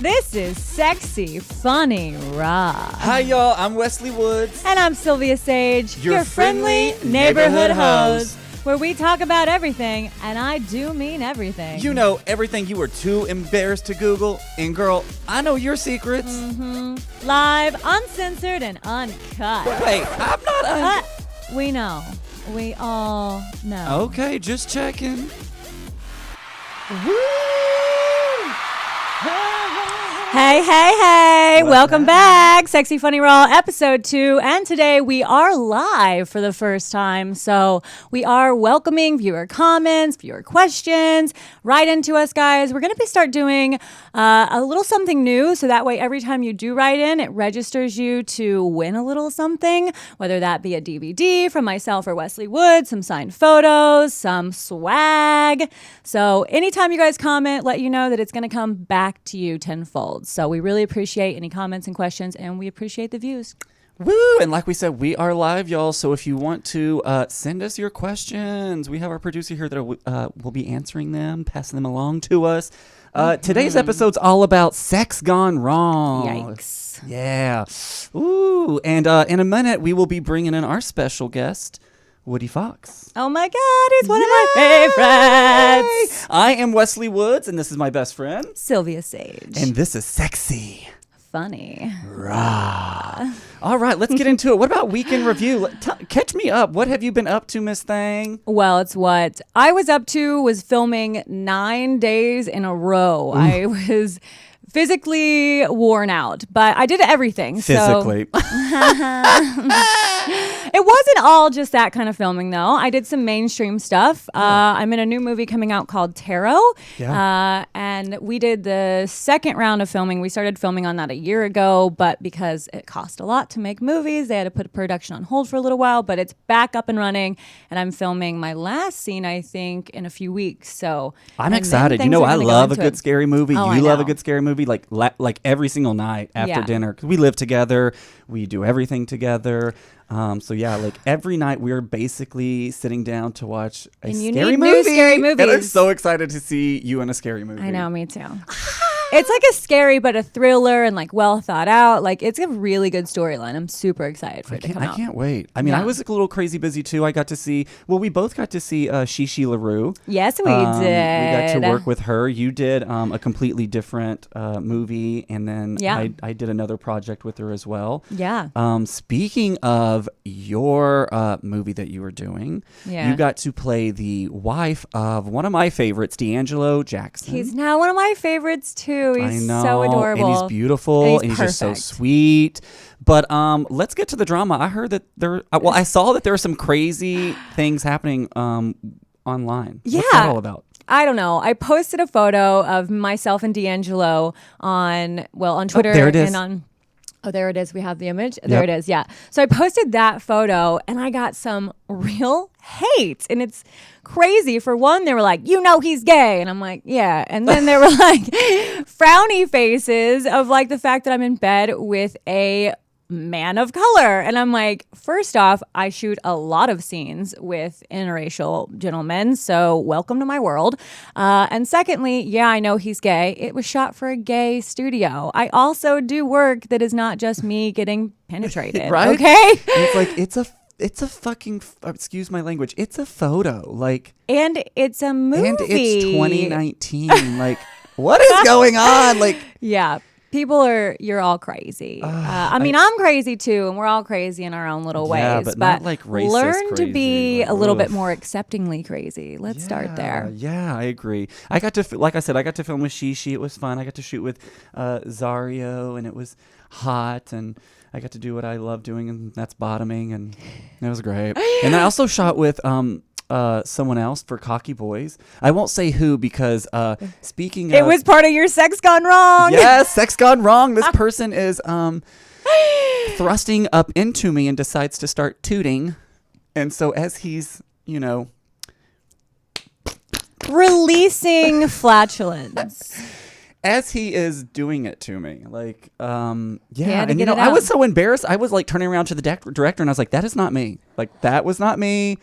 This is Sexy, Funny, Raw. Hi, y'all. I'm Wesley Woods. And I'm Sylvia Sage, Your friendly neighborhood neighborhood host, host. where we talk about everything, and I do mean everything. You know everything you were too embarrassed to Google. And girl, I know your secrets. Live, uncensored, and uncut. Wait, I'm not We know. We all know. Okay, just checking. Hey, hey, hey. Welcome back. Sexy Funny Raw episode 2. And today we are live for the first time. So we are welcoming viewer comments, viewer questions. Write into us, guys. We're going to start doing a little something new. So that way, every time you do write in, it registers you to win a little something, whether that be a DVD from myself or Wesley Wood, some signed photos, some swag. So anytime you guys comment, let you know that it's going to come back to you tenfold. So we really appreciate any comments and questions, and we appreciate the views. Woo! And like we said, we are live, y'all. So if you want to send us your questions, we have our producer here that will be answering them, passing them along to us. Today's episode's all about sex gone wrong. Yikes. Yeah. Ooh. And in a minute, we will be bringing in our special guest, Woody Fox. Oh my God, he's one of my favorites. I am Wesley Woods, and this is my best friend, Sylvia Sage. and this is Sexy Funny. Raw. All right, let's get into it. What about weekend review? Catch me up. What have you been up to, Miss Thang? Well, it's what I was up to was filming 9 days in a row. I was physically worn out, but I did everything. Physically. It wasn't all just that kind of filming, though. I did some mainstream stuff. I'm in a new movie coming out called Tarot. Yeah. And we did the second round of filming. We started filming on that a year ago, but because it cost a lot to make movies, they had to put production on hold for a little while, but it's back up and running. And I'm filming my last scene, I think, in a few weeks. So I'm excited. You know, I love a good scary movie. Oh, You I love a know. good scary movie, like every single night after Yeah. dinner. 'Cause we live together. We do everything together. So yeah, like every night we're basically sitting down to watch a And you scary need movie. new scary And I'm movies. so excited to see you in a scary movie. I know, me too. It's like a scary but a thriller and like well thought out. Like it's a really good storyline. I'm super excited for it to come out. I can't wait. I mean, Yeah. I was a little crazy busy too. I got to see, we both got to see Shishi LaRue. Yes, we We got did. to work with her. You did a completely different movie, and then Yeah. I did another project with her as well. Yeah. Speaking of your movie that you were doing, Yeah. you got to play the wife of one of my favorites, D'Angelo Jackson. He's now one of my favorites too. He's I know, so adorable. and he's beautiful, and he's just so perfect. sweet. But let's get to the drama. I heard that I saw that there were some crazy things happening online. Yeah. What's that all about? I don't know. I posted a photo of myself and D'Angelo on Twitter there it is. and on. Oh, there it is. We have the image. Yep. There it is. Yeah. So I posted that photo and I got some real hate. And it's crazy. For one, they were like, you know, he's gay. And I'm like, yeah. And then there were like frowny faces of like the fact that I'm in bed with a man of color. And I'm like, first off, I shoot a lot of scenes with interracial gentlemen. So welcome to my world. And secondly, yeah, I know he's gay. It was shot for a gay studio. I also do work that is not just me getting penetrated. Right? Okay. And it's like, it's a fucking, excuse my language, it's a photo. Like, And it's a movie. and it's 2019. Like, what is going on? Like, Yeah. You're all crazy. I mean, I'm crazy too, and we're all crazy in our own little Yeah, ways. but not like racist learn to crazy, be like, a little bit oof. more acceptingly crazy. Let's start there. Yeah, I agree. I got to, like I said, I got to film with Shishi. It was fun. I got to shoot with Zario, and it was hot, and I got to do what I love doing, and that's bottoming, and it was great. And I also shot with someone else for Cocky Boys. I won't say who because speaking of... It was part of your sex gone wrong. Yes, sex gone wrong. This person is thrusting up into me and decides to start tooting. And so as he's, Releasing flatulence. as he is doing it to me, like, had yeah, to and get it I out. was so embarrassed. I was like turning around to the director, and I was like, "That is not me. Like, that was not me."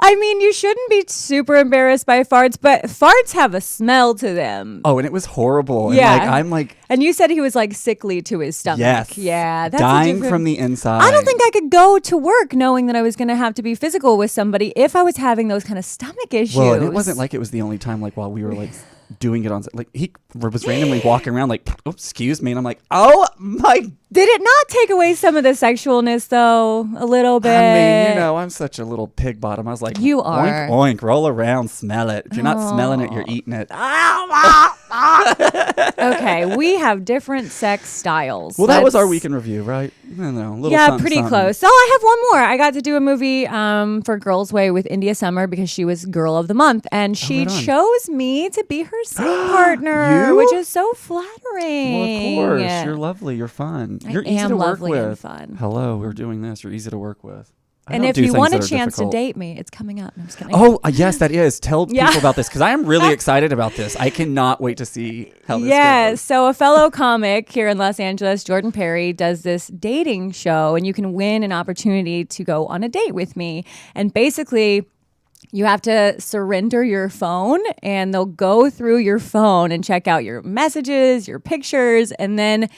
I mean, you shouldn't be super embarrassed by farts, but farts have a smell to them. Oh, and it was horrible. Yeah. And I'm like, and you said he was like sickly to his stomach. yes. Yeah. That's dying from the inside. I don't think I could go to work knowing that I was going to have to be physical with somebody if I was having those kind of stomach issues. Well, and it wasn't like it was the only time, like while we were like doing it on, like he was randomly walking around like, oh, excuse me. And I'm like, oh my. Did it not take away some of the sexualness though? A little bit. I mean, I'm such a little pig bottom. I was like, you are. Oink, oink, roll around, smell it. If you're not smelling it, you're eating it. Okay, we have different sex styles. Well, that was our weekend review, right? I don't know. Yeah, something, pretty something. close. So I have one more. I got to do a movie for Girls Way with India Summer because she was Girl of the Month, and she right on. chose me to be her scene partner, You? which is so flattering. Well, of course. You're lovely. You're fun. You're easy am to work lovely with. and fun. Hello, we're doing this. You're easy to work with. And if you want a chance to date me, it's coming up. I'm just kidding. Oh, yes, that is. Tell Yeah. people about this because I am really excited about this. I cannot wait to see how this Yes. goes. So a fellow comic here in Los Angeles, Jordan Perry, does this dating show, and you can win an opportunity to go on a date with me. And basically, you have to surrender your phone, and they'll go through your phone and check out your messages, your pictures, and then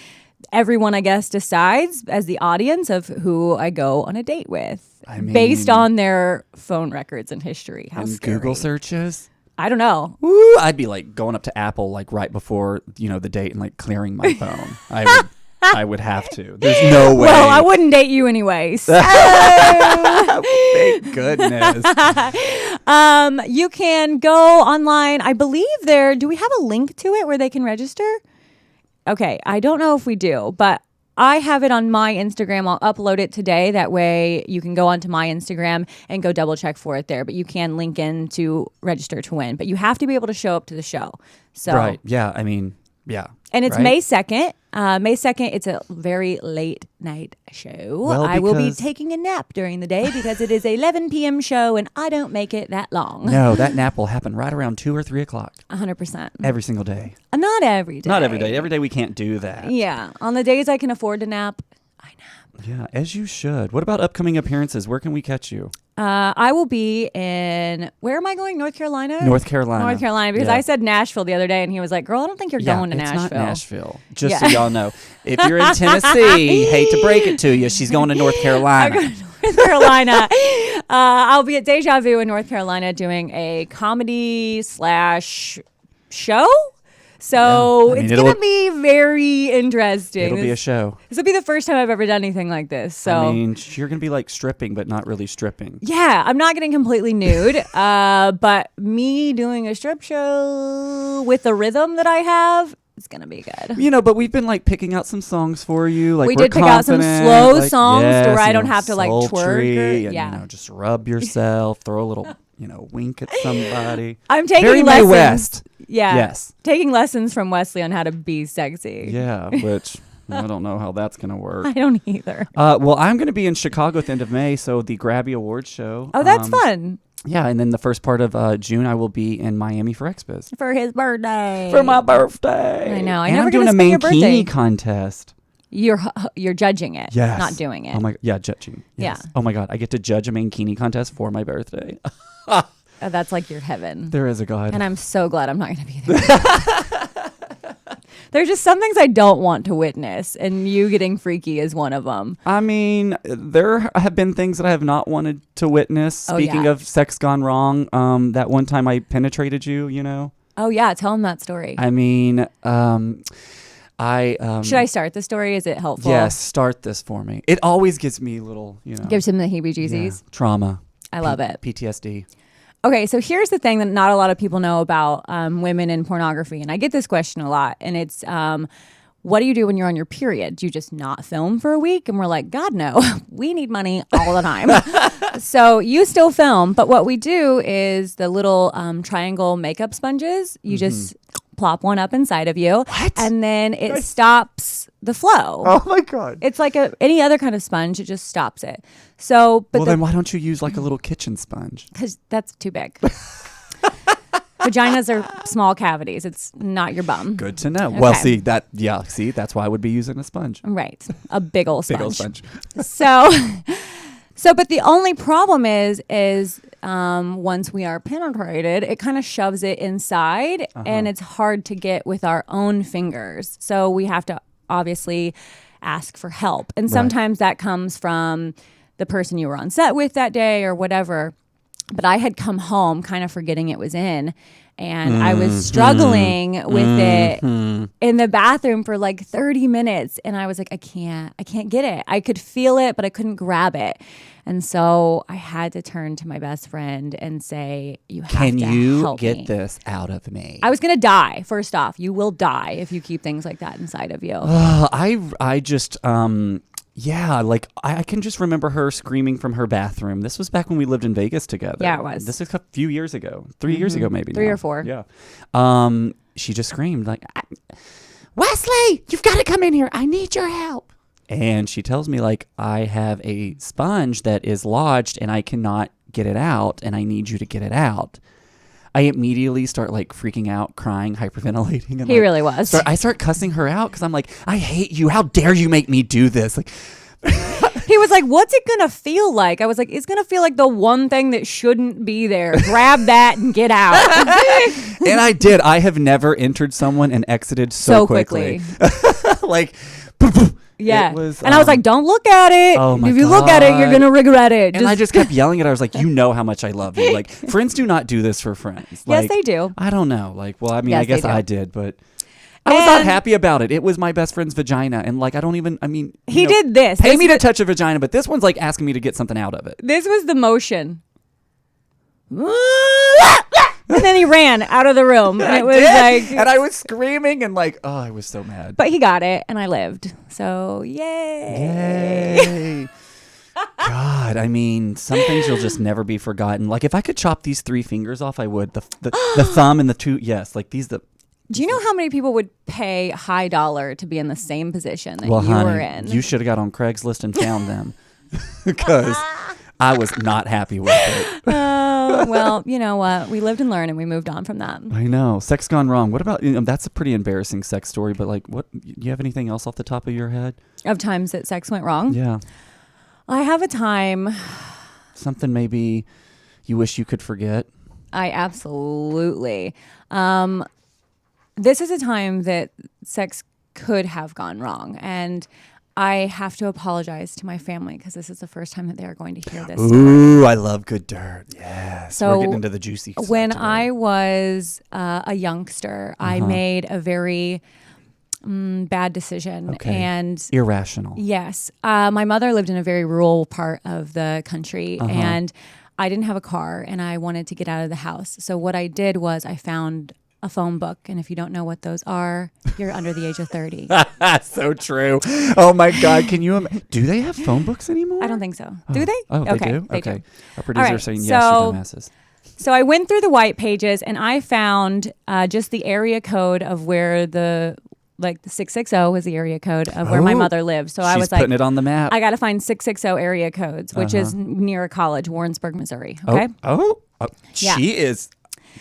everyone, I guess, decides as the audience of who I go on a date with. I mean, based on their phone records and history. How and scary. Google searches. I don't know. Woo, I'd be like going up to Apple like right before the date and like clearing my phone. I would have to. There's no way. Well, I wouldn't date you anyway. So. Thank goodness. You can go online. I believe do we have a link to it where they can register? Okay, I don't know if we do, but I have it on my Instagram. I'll upload it today. That way you can go onto my Instagram and go double check for it there. But you can link in to register to win. But you have to be able to show up to the show. So Right. Yeah. I mean, yeah. And it's right? May 2nd. May 2nd, it's a very late night show. Well, I will be because- taking a nap during the day because it is a 11 p.m. show and I don't make it that long. No, that nap will happen right around 2 or 3 o'clock 100%. every single day. Not every day. Not every day. Every day we can't do that. Yeah. On the days I can afford to nap, I nap. Yeah, as you should. What about upcoming appearances? Where can we catch you? I will be in, where am I going? North Carolina? North Carolina. North Carolina, because Yeah. I said Nashville the other day, and he was like, girl, I don't think you're going to Nashville. It's not Nashville. Just Yeah. so y'all know. If you're in Tennessee, hate to break it to you, she's going to North Carolina. North Carolina. I'll be at Deja Vu in North Carolina doing a comedy / show. So Yeah. I mean, it's going to be very interesting. It'll be a show. This will be the first time I've ever done anything like this. So I mean, you're going to be like stripping, but not really stripping. yeah, I'm not getting completely nude, but me doing a strip show with the rhythm that I have, it's going to be good. But we've been like picking out some songs for you. Like We we're did pick out some confident, slow like, songs to yes, where I don't have to, like, sultry, twerk or- and, yeah. just rub yourself, throw a little, wink at somebody. I'm taking Very lessons. Mae West. Yeah. Yes. Taking lessons from Wesley on how to be sexy. Yeah, which I don't know how that's going to work. I don't either. Well, I'm going to be in Chicago at the end of May, so the Grabby Awards show. Oh, that's fun. Yeah, and then the first part of June, I will be in Miami for Expos. For his birthday. For my birthday. I know. I and never I'm get doing to a spend your birthday. mankini contest. You're judging it. Yes. Not doing it. Oh my, yeah, judging. Yes. Yeah. Oh my God, I get to judge a mankini contest for my birthday. That's like your heaven. There is a God. And I'm so glad I'm not going to be there. There's just some things I don't want to witness, and you getting freaky is one of them. I mean, there have been things that I have not wanted to witness. Oh, Speaking yeah. of sex gone wrong, that one time I penetrated you, Oh, yeah. Tell him that story. I mean, Should I start the story? Is it helpful? Yes, start this for me. It always gives me little, Gives him the heebie-jeebies. trauma. I love it. PTSD. Okay, so here's the thing that not a lot of people know about women in pornography, and I get this question a lot, and it's, what do you do when you're on your period? Do you just not film for a week? And we're like, God, no. We need money all the time. So you still film, but what we do is the little triangle makeup sponges, you just plop one up inside of you, and then it stops the flow. Oh my God. It's like any other kind of sponge. It just stops it. So, but Then why don't you use like a little kitchen sponge? because that's too big. Vaginas are small cavities. It's not your bum. Good to know. Well, Okay. that's why I would be using a sponge. Right. A big old sponge. Big old sponge. So, but the only problem is once we are penetrated, it kind of shoves it inside, and it's hard to get with our own fingers. So we have to obviously ask for help. And sometimes that comes from the person you were on set with that day or whatever. But I had come home kind of forgetting it was in, and I was struggling with it in the bathroom for like 30 minutes. And I was like, I can't get it. I could feel it, but I couldn't grab it. And so I had to turn to my best friend and say, you have to help me. Can you get this out of me? I was going to die. First off, you will die if you keep things like that inside of you. I just, like I can just remember her screaming from her bathroom. This was back when we lived in Vegas together. Yeah, it was. This is a few years ago, 3 years ago, maybe. 3 now. or 4. Yeah. She just screamed like, Wesley, you've got to come in here. I need your help. And she tells me like, I have a sponge that is lodged and I cannot get it out, and I need you to get it out. I immediately start like freaking out, crying, hyperventilating. And He really was. I start cussing her out because I'm like, I hate you. How dare you make me do this? Like, he was like, what's it going to feel like? I was like, it's going to feel like the one thing that shouldn't be there. Grab that and get out. And I did. I have never entered someone and exited so quickly. Like, yeah. It was, and I was like, don't look at it. Oh my if you look at it, you're going to regret it. And I just kept yelling at her. I was like, you know how much I love you. Like, friends do not do this for friends. Like, yes, they do. I don't know. Like, well, I mean, Yes, I guess they do. I did, but I was not happy about it. It was my best friend's vagina. And like, he did this. Pay me to touch a vagina, but this one's like asking me to get something out of it. This was the motion. And then he ran out of the room. And it was like, and I was screaming and like, oh, I was so mad. but he got it and I lived. So yay. God, I mean, some things you'll just never be forgotten. Like if I could chop these 3 fingers off, I would. The thumb and the 2, yes, like these. Do you know how many people would pay high dollar to be in the same position that you honey, were in? You should have got on Craigslist and found them because I was not happy with it. Well, you know what? We lived and learned, and we moved on from that. I know. Sex gone wrong. What about, that's a pretty embarrassing sex story, but like, what, you have anything else off the top of your head? Of times that sex went wrong? Yeah. I have a time. Something maybe you wish you could forget? I absolutely. This is a time that sex could have gone wrong, and I have to apologize to my family because this is the first time that they are going to hear this. Ooh, I love good dirt. Yes. So we're getting into the juicy stuff when today. I was a youngster, I made a very bad decision. Okay. And irrational. yes, my mother lived in a very rural part of the country, and I didn't have a car, and I wanted to get out of the house. So what I did was I found a phone book, and if you don't know what those are, you're under the age of 30. So true. Oh my God. Can you do they have phone books anymore? I don't think so. Do they? Oh, okay, they do? they Okay. do. Our producer right, is saying yes, you so- dumbasses. So I went through the white pages, and I found just the area code of where the 660 was the area code of where my Oh, mother lived. So I She's was like, putting it on the map. I got to find 660 area codes, which is near a college, Warrensburg, Missouri. Oh, Okay. Yeah. She is.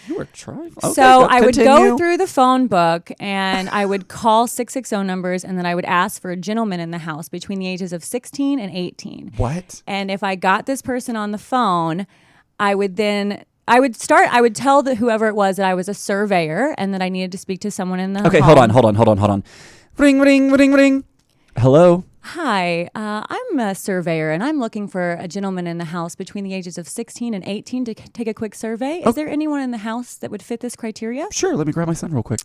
You were trying. Okay, So I would continue. go through the phone book, and I would call 660 numbers, and then I would ask for a gentleman in the house between the ages of 16 and 18. What? And if I got this person on the phone, I would tell whoever it was that I was a surveyor and that I needed to speak to someone in the Okay, home. hold on. Ring, ring, ring, ring. Hello. Hi, I'm a surveyor, and I'm looking for a gentleman in the house between the ages of 16 and 18 to take a quick survey. Is there anyone in the house that would fit this criteria? Sure. Let me grab my son real quick.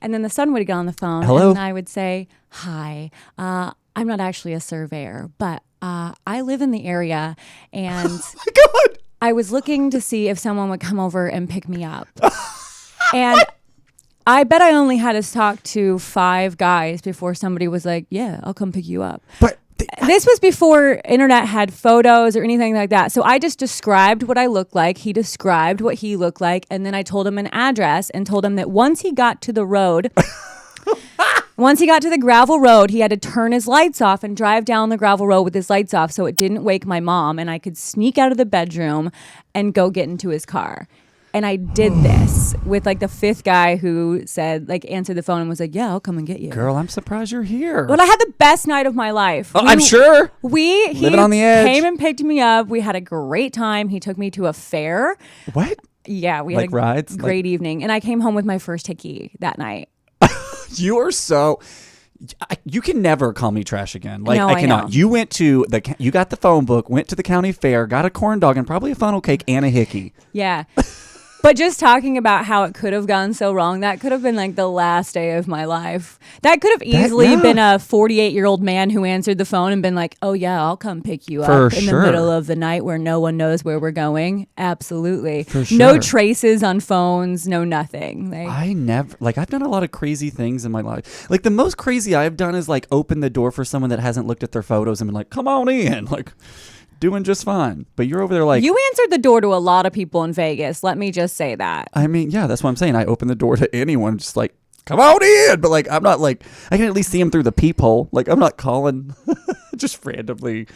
And then the son would get on the phone, Hello? and I would say, hi, I'm not actually a surveyor, but I live in the area, and God. I was looking to see if someone would come over and pick me up. And I bet I only had to talk to 5 guys before somebody was like, yeah, I'll come pick you up. But This was before internet had photos or anything like that. So I just described what I looked like. He described what he looked like. And then I told him an address and told him that once he got to the road, once he got to the gravel road, he had to turn his lights off and drive down the gravel road with his lights off so it didn't wake my mom, and I could sneak out of the bedroom and go get into his car. And I did this with like the fifth guy who said, like, answered the phone and was like, yeah, I'll come and get you. Girl, I'm surprised you're here. Well, I had the best night of my life. I'm sure. He Living on the edge. Came and picked me up. We had a great time. He took me to a fair. What? Yeah, we had like rides? Great evening. And I came home with my first hickey that night. You are so... You can never call me trash again. Like, No, I cannot. know. You went to you got the phone book, went to the county fair, got a corn dog and probably a funnel cake and a hickey. Yeah. But just talking about how it could have gone so wrong, that could have been like the last day of my life. That could have easily been a 48-year-old man who answered the phone and been like, oh, yeah, I'll come pick you up in the middle of the night where no one knows where we're going. Absolutely. For sure. No traces on phones, no nothing. I've done a lot of crazy things in my life. Like the most crazy I've done is like open the door for someone that hasn't looked at their photos and been like, come on in. Like, doing just fine. But you're over there like... You answered the door to a lot of people in Vegas. Let me just say that. I mean, yeah, that's what I'm saying. I open the door to anyone just like, come on in. But like, I'm not like... I can at least see them through the peephole. Like, I'm not calling just randomly.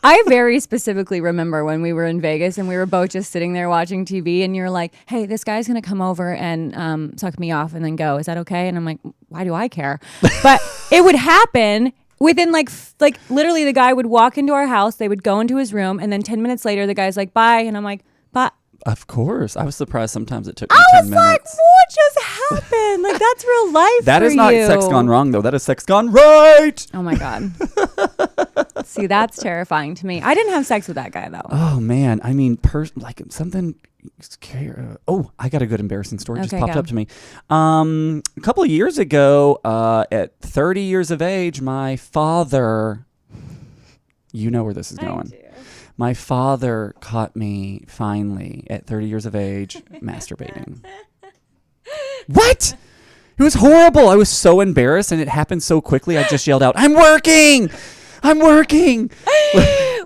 I very specifically remember when we were in Vegas and we were both just sitting there watching TV and you're like, hey, this guy's going to come over and suck me off and then go. Is that okay? And I'm like, why do I care? But it would happen... Within like literally the guy would walk into our house, they would go into his room, and then 10 minutes later the guy's like, bye. And I'm like, bye. Of course. I was surprised sometimes it took me 10 minutes. Like, what just happened? Like, that's real life. That for is not you. sex gone wrong, though. That is sex gone right. Oh my God. See, that's terrifying to me. I didn't have sex with that guy, though. Oh, man. I mean, like something... I got a good embarrassing story. Just popped up to me. A couple of years ago, at 30 years of age, my father... You know where this is going. My father caught me finally at 30 years of age masturbating. What? It was horrible. I was so embarrassed and it happened so quickly. I just yelled out, I'm working! I'm working!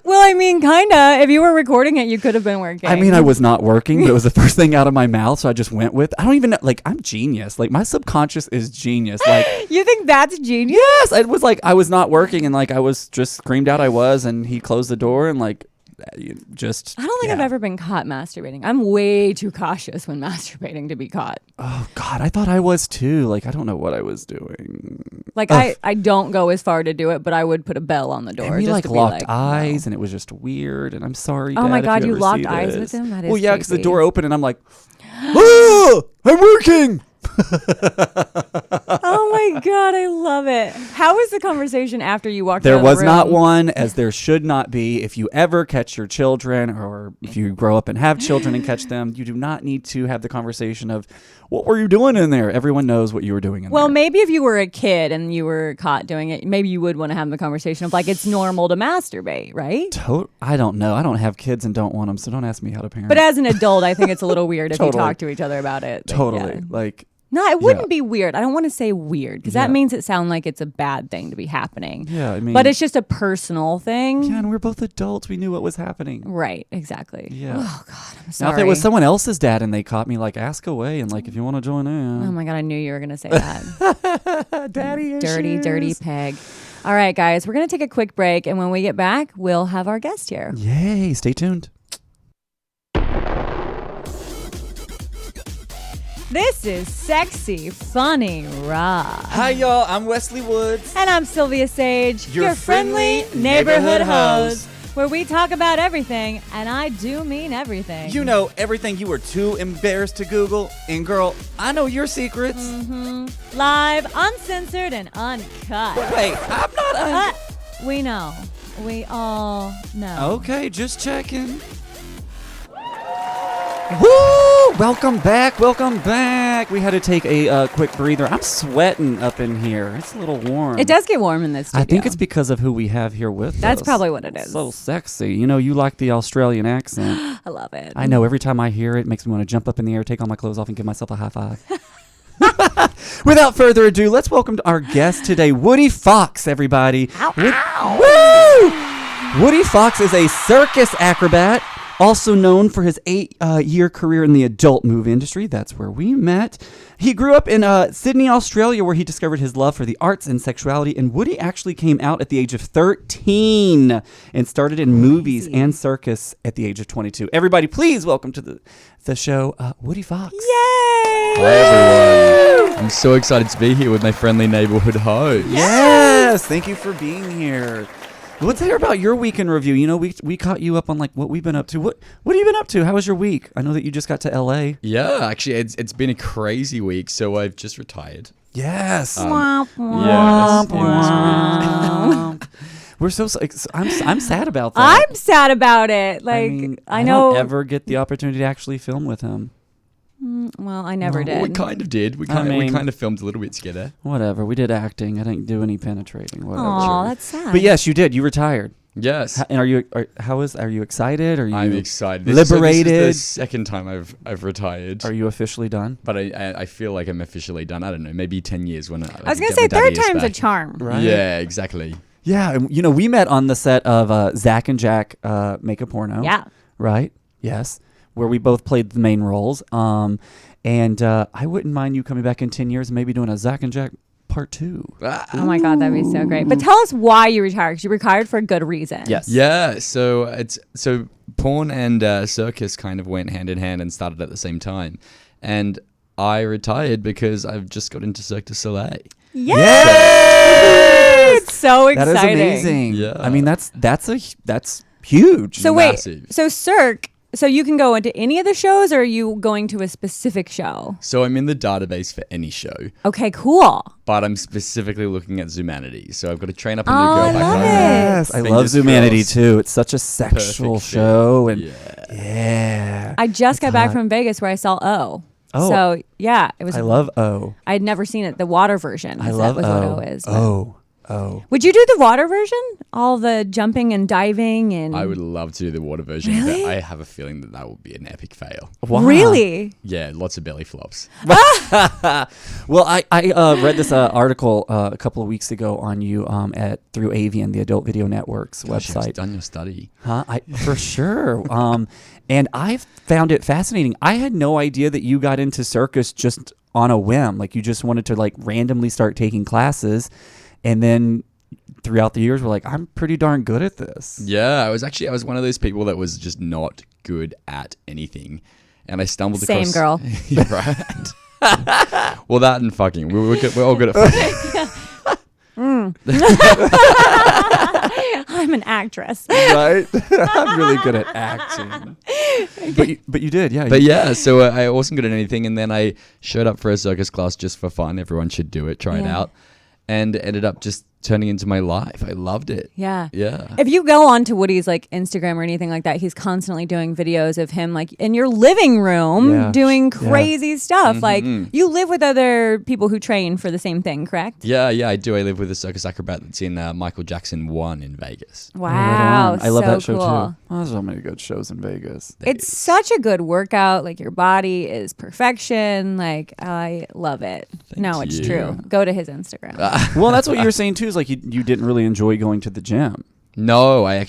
Well, I mean, kind of. If you were recording it, you could have been working. I mean, I was not working, but it was the first thing out of my mouth, so I just went with. I don't even know. Like, I'm genius. Like, my subconscious is genius. Like, you think that's genius? Yes, it was like I was not working, and like I was just screamed out I was, and he closed the door, and like just. I don't think I've ever been caught masturbating. I'm way too cautious when masturbating to be caught. Oh God, I thought I was too. Like, I don't know what I was doing. Like, I don't go as far to do it, but I would put a bell on the door. And we just like to be locked like, eyes, no. and it was just weird. And I'm sorry. Oh Dad, my if God, you ever locked see eyes this. with him? That is well, yeah, because the creepy. door opened, and I'm like, oh, I'm working. Oh my God, I love it. How was the conversation after you walked out There of the was room? not one, as there should not be. If you ever catch your children, or if you grow up and have children and catch them, you do not need to have the conversation of, what were you doing in there? Everyone knows what you were doing in there. Well, maybe if you were a kid and you were caught doing it, maybe you would want to have the conversation of like, it's normal to masturbate, right? I don't know. I don't have kids and don't want them, so don't ask me how to parent. But as an adult, I think it's a little weird if you Totally. talk to each other about it. Like, Totally. yeah. Like, No, it wouldn't be weird. I don't want to say weird because that Yeah. means it sounds like it's a bad thing to be happening. yeah, I mean. But it's just a personal thing. Yeah, and we're both adults. We knew what was happening. Right, exactly. Yeah. Oh, God, I'm sorry. Now, if it was someone else's dad and they caught me, like, ask away and, like, if you want to join in. Oh, my God, I knew you were going to say that. Daddy Dirty, issues. dirty peg. All right, guys, we're going to take a quick break. And when we get back, we'll have our guest here. Yay. Stay tuned. This is Sexy, Funny, Raw. Hi, y'all. I'm Wesley Woods. And I'm Sylvia Sage, Your friendly friendly neighborhood neighborhood host, host. where we talk about everything, and I do mean everything. You know everything you were too embarrassed to Google. And, girl, I know your secrets. Live, uncensored, and uncut. Wait, I'm not We know. We all know. Okay, just checking. Woo! Welcome back. Welcome back. We had to take a quick breather. I'm sweating up in here. It's a little warm. It does get warm in this studio. I think it's because of who we have here with us. That's probably what it is. So sexy. You know, you like the Australian accent. I love it. I know. Every time I hear it, it makes me want to jump up in the air, take all my clothes off, and give myself a high five. Without further ado, let's welcome our guest today, Woody Fox, everybody. Ow. Woo! Woody Fox is a circus acrobat, Also known for his 8-year career in the adult movie industry. That's where we met. He grew up in Sydney, Australia, where he discovered his love for the arts and sexuality. And Woody actually came out at the age of 13 and started in movies and circus at the age of 22. Everybody, please welcome to the show, Woody Fox. Yay! Hi, everyone. I'm so excited to be here with my friendly neighborhood host. Yes! Thank you for being here. Let's hear about your week in review. You know, we caught you up on like what we've been up to. What have you been up to? How was your week? I know that you just got to LA. Yeah, actually, it's been a crazy week. So I've just retired. Yes. We're so I'm sad about that. I'm sad about it. Like, I know. don't ever get the opportunity to actually film with him. Well, I never did. We kind of did. We kind of filmed a little bit together. Whatever. We did acting. I didn't do any penetrating. Whatever. Aw, that's sad. But yes, you did. You retired. Yes. And are you excited? Are you I'm excited. liberated? This is the second time I've retired. Are you officially done? But I feel like I'm officially done. I don't know, maybe 10 years when I was going to say third time's a charm. Right? Yeah, exactly. Yeah. And, you know, we met on the set of Zach and Jack Make a Porno. Yeah. Right? Yes. Where we both played the main roles. And I wouldn't mind you coming back in 10 years and maybe doing a Zach and Jack part 2. Oh my God, that'd be so great. But tell us why you retired, because you retired for a good reason. Yes. Yeah, so porn and circus kind of went hand in hand and started at the same time. And I retired because I've just got into Cirque du Soleil. Yay! It's so exciting. That is amazing. Yeah. I mean, that's huge. So Massive. wait, so Cirque, so you can go into any of the shows, or are you going to a specific show? So I'm in the database for any show, Okay, cool. but I'm specifically looking at Zumanity. So I've got to train up a Oh, new girl I back love home. it. Yes, I love Fingers Zumanity crossed. too. It's such a sexual Perfect fit. show, and Yeah. I just got back hot. from Vegas where I saw O. Oh. So yeah, it was. I love O. I had never seen it. The water version. I love what O. O is. but- Oh. Would you do the water version? All the jumping and diving and. I would love to do the water version, Really? but I have a feeling that would be an epic fail. Wow. Really? Yeah, lots of belly flops. Well, I read this article a couple of weeks ago on you through Avian, the Adult Video Network's Gosh, you've website. done your study. For sure. And I found it fascinating. I had no idea that you got into circus just on a whim. Like you just wanted to like randomly start taking classes, and then throughout the years, we're like, I'm pretty darn good at this. Yeah, I was one of those people that was just not good at anything, and I stumbled Same across. girl. Yeah, right. Well, that and fucking. We're all good at fucking. I'm an actress. Right? I'm really good at acting. But you did, yeah. But yeah, so I wasn't good at anything, and then I showed up for a circus class just for fun. Everyone should do it, try it Yeah. out, and ended up just turning into my life. I loved it. Yeah. Yeah. If you go on to Woody's like Instagram or anything like that, he's constantly doing videos of him like in your living room Yeah. doing Yeah. crazy stuff. Like Mhm. you live with other people who train for the same thing, correct? Yeah, I do. I live with a circus acrobat that's in Michael Jackson 1 in Vegas. Wow. Right on. I love so that show cool. too. Oh, there's so many good shows in Vegas. It's such a good workout. Like your body is perfection. Like I love it. No, it's you. true. Go to his Instagram. Well, that's what you were saying too. Is like you didn't really enjoy going to the gym. No, I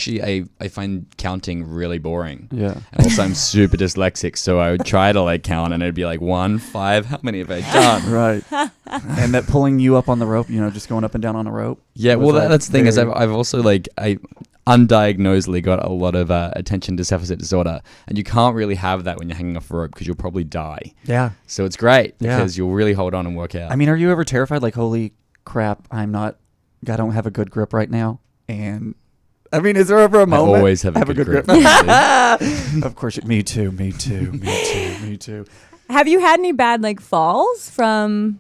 find counting really boring. Yeah. And also I'm super dyslexic, so I would try to like count and it'd be like 1, 5, how many have I done? Right. And that pulling you up on the rope, just going up and down on a rope. Yeah, was, well like, that's the thing is very- I've also like I undiagnosedly got a lot of attention deficit disorder, and you can't really have that when you're hanging off a rope because you'll probably die. Yeah. So it's great Yeah. because you'll really hold on and work out. I mean, are you ever terrified? Like, holy crap, I don't have a good grip right now. And I mean, is there ever a I moment? always have a good grip. Of course, me too. Have you had any bad like falls from?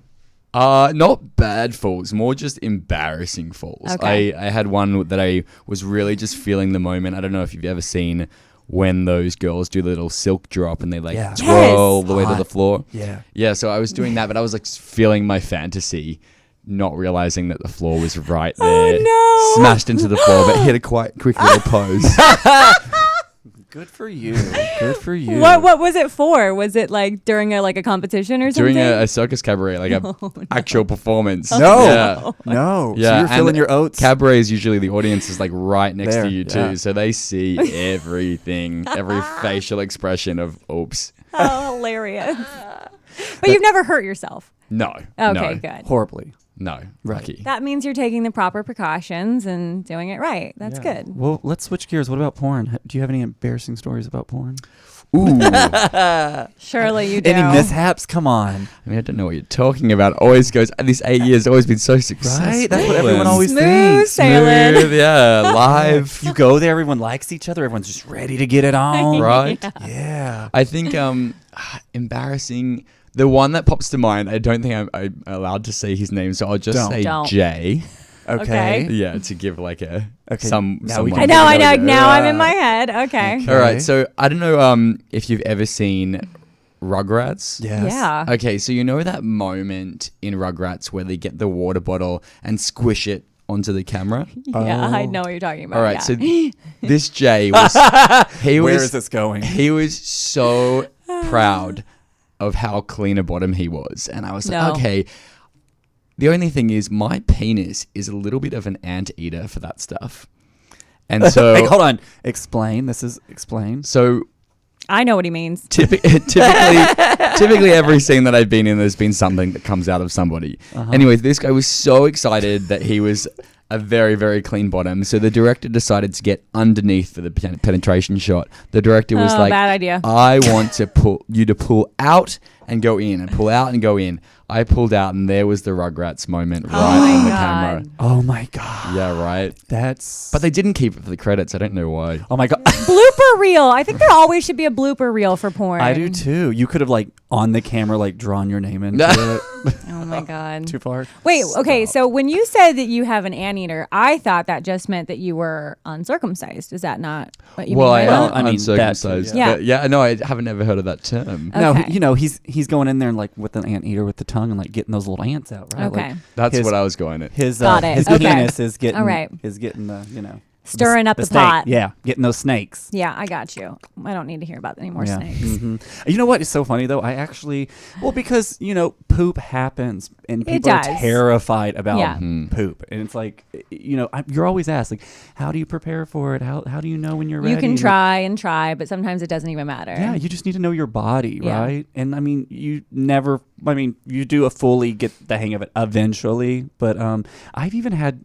Not bad falls, more just embarrassing falls. Okay. I had one that I was really just feeling the moment. I don't know if you've ever seen when those girls do the little silk drop and they like Yeah. twirl Yes. the way to the Hot. floor. Yeah. Yeah, so I was doing that, but I was like feeling my fantasy, not realizing that the floor was right there. Oh no! Smashed into the floor, but hit a quite quick little pose. Good for you. Good for you. What was it for? Was it like during a competition or something? During a circus cabaret, like actual performance. No. Yeah. No. Yeah, So you're and filling your oats. Cabaret is usually the audience is like right next There, to you too, yeah. so they see everything, every facial expression of oops. Oh, hilarious. But you've never hurt yourself. No. Okay, no, good. Horribly. No. Right. Lucky. That means you're taking the proper precautions and doing it right. That's Yeah. good. Well, let's switch gears. What about porn? Do you have any embarrassing stories about porn? Ooh. Surely you do. Any mishaps? Come on. I mean, I don't know what you're talking about. Always goes. These 8 years always been so successful. Right? That's what everyone and always Smooth thinks. sailing. smooth, yeah, live. You go there, everyone likes each other. Everyone's just ready to get it on. Right? Yeah. I think embarrassing. The one that pops to mind. I don't think I'm allowed to say his name, so I'll just say Don't. Jay. Okay. Yeah, to give like a Okay, some. now we someone- can I know. Yeah. Now I'm in my head. Okay. Okay. All right, so I don't know if you've ever seen Rugrats. Yes. Yeah. Okay, so you know that moment in Rugrats where they get the water bottle and squish it onto the camera? Yeah, I Oh. know what you're talking about. All right, yeah. so this Jay was Where is this going? he was so proud of how clean a bottom he was, and I was like, No. okay. The only thing is, my penis is a little bit of an anteater for that stuff, and so Hey, hold on. Explain. This is explain. so I know what he means. typically every scene that I've been in, there's been something that comes out of somebody. Uh-huh. Anyways, this guy was so excited that he was a very, very clean bottom. So the director decided to get underneath for the penetration shot. The director was like, bad idea. I want to pull out and go in, and pull out and go in. I pulled out, and there was the Rugrats moment right on the camera. Oh my god. Yeah, right. That's. But they didn't keep it for the credits. I don't know why. Oh my god. Blooper reel. I think there always should be a blooper reel for porn. I do too. You could have like on the camera like drawn your name into it. Oh my god. Too far. Wait, okay, so when you said that you have an anteater, I thought that just meant that you were uncircumcised. Is that not what you Well, mean? I by am that? I mean, uncircumcised. that too, yeah. But yeah, no, I haven't ever heard of that term. Okay. No, he's going in there and like with an anteater with the tongue and like getting those little ants out, right? Okay. Like, That's his- what I was going at. his Got it. his Okay. penis is getting All right. the Stirring up the snake. pot. Yeah, getting those snakes. Yeah, I got you. I don't need to hear about any more Yeah. snakes. Mhm. You know what is so funny though? I actually, because poop happens and It people are does. terrified about Yeah. poop, and it's like, you're always asked like, how do you prepare for it? How do you know when you're ready? You can And, try and try, but sometimes it doesn't even matter. yeah, you just need to know your body, Yeah. right? And I mean, you do fully get the hang of it eventually, but I've even had